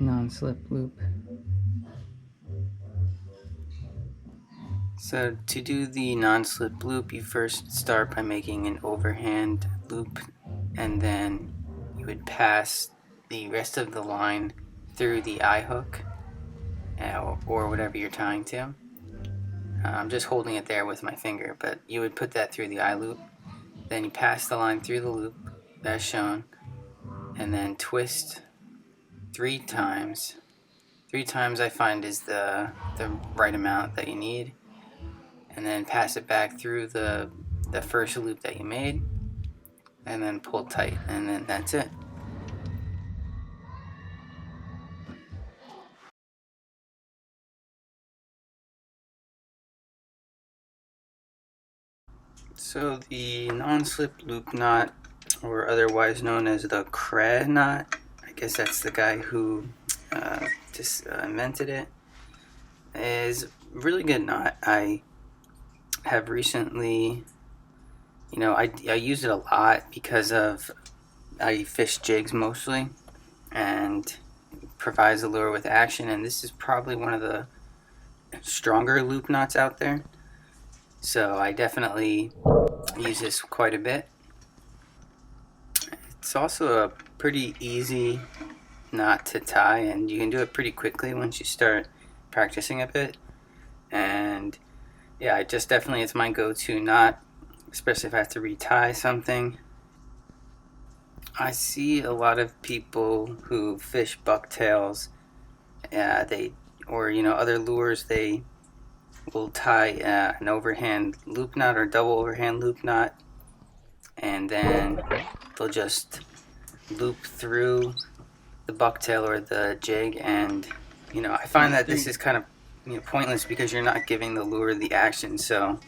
non-slip loop. So to do the non-slip loop, you first start by making an overhand loop, and then you would pass the rest of the line through the eye hook or whatever you're tying to. I'm just holding it there with my finger, but you would put that through the eye loop. Then you pass the line through the loop as shown, and then twist 3 times. 3 times I find is the right amount that you need, and then pass it back through the first loop that you made, and then pull tight, and then that's it. So the non-slip loop knot, or otherwise known as the Kreh knot, I guess that's the guy who just invented it, is a really good knot. I have recently, I use it a lot because of I fish jigs mostly, and provides the lure with action, and this is probably one of the stronger loop knots out there, so I definitely use this quite a bit. It's also a pretty easy knot to tie, and you can do it pretty quickly once you start practicing a bit. And yeah, it's my go-to knot, especially if I have to retie something. I see a lot of people who fish bucktails, other lures, they will tie an overhand loop knot or double overhand loop knot, and then they'll just loop through the bucktail or the jig, and I find that this is kind of pointless because you're not giving the lure the action. So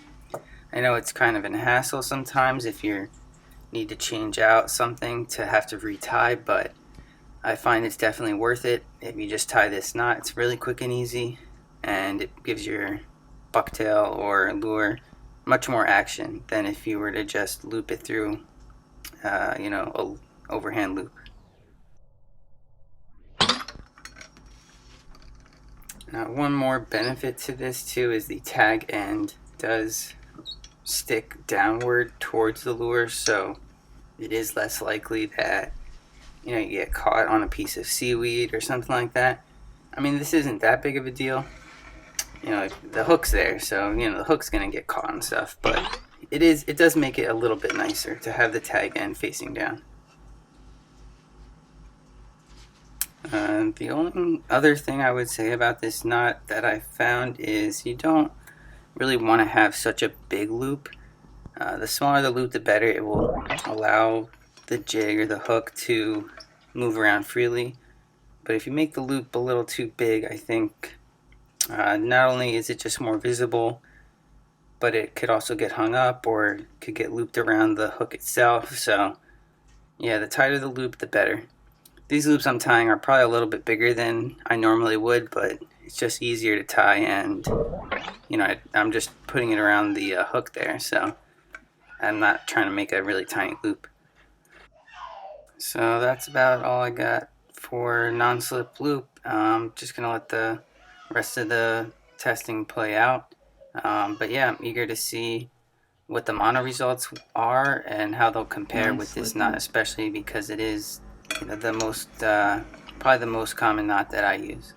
I know it's kind of a hassle sometimes if you need to change out something to have to retie, but I find it's definitely worth it if you just tie this knot. It's really quick and easy, and it gives your bucktail or lure much more action than if you were to just loop it through a overhand loop. Now, one more benefit to this too is the tag end does stick downward towards the lure, so it is less likely that you get caught on a piece of seaweed or something like that. I mean, this isn't that big of a deal. The hook's there, so the hook's gonna get caught and stuff, but it does make it a little bit nicer to have the tag end facing down. The only other thing I would say about this knot that I found is you don't really want to have such a big loop. The smaller the loop, the better. It will allow the jig or the hook to move around freely. But if you make the loop a little too big, I think not only is it just more visible, but it could also get hung up or could get looped around the hook itself. So yeah, the tighter the loop, the better. These loops I'm tying are probably a little bit bigger than I normally would, but it's just easier to tie, and I'm just putting it around the hook there, so I'm not trying to make a really tiny loop. So that's about all I got for non-slip loop. Just gonna let the rest of the testing play out. But yeah, I'm eager to see what the mono results are and how they'll compare with this knot, especially because it is the most probably the most common knot that I use.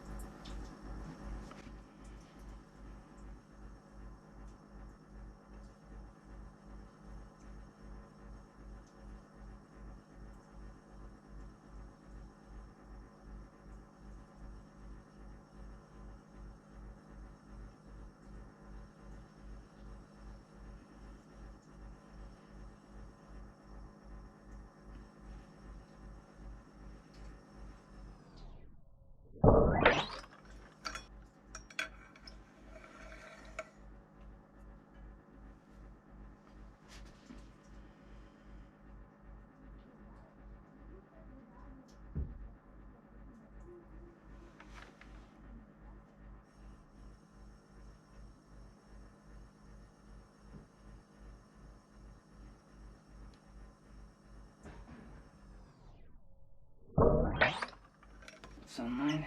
Sunline.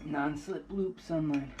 Non-slip loop Sunline.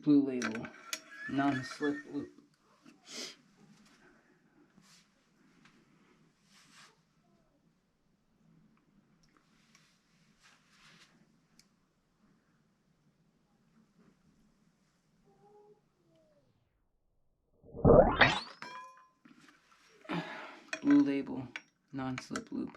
Blue Label non-slip loop. Blue Label non-slip loop.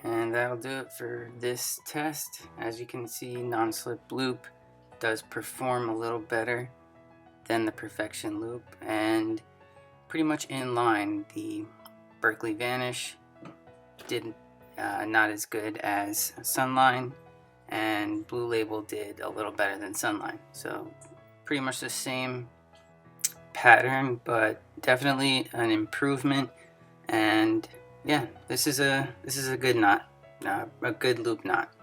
And that'll do it for this test. As you can see, non-slip loop does perform a little better than the perfection loop, and pretty much in line. The Berkeley Vanish did not as good as Sunline, and Blue Label did a little better than Sunline. So pretty much the same pattern, but definitely an improvement. And yeah, this is a good knot, a good loop knot.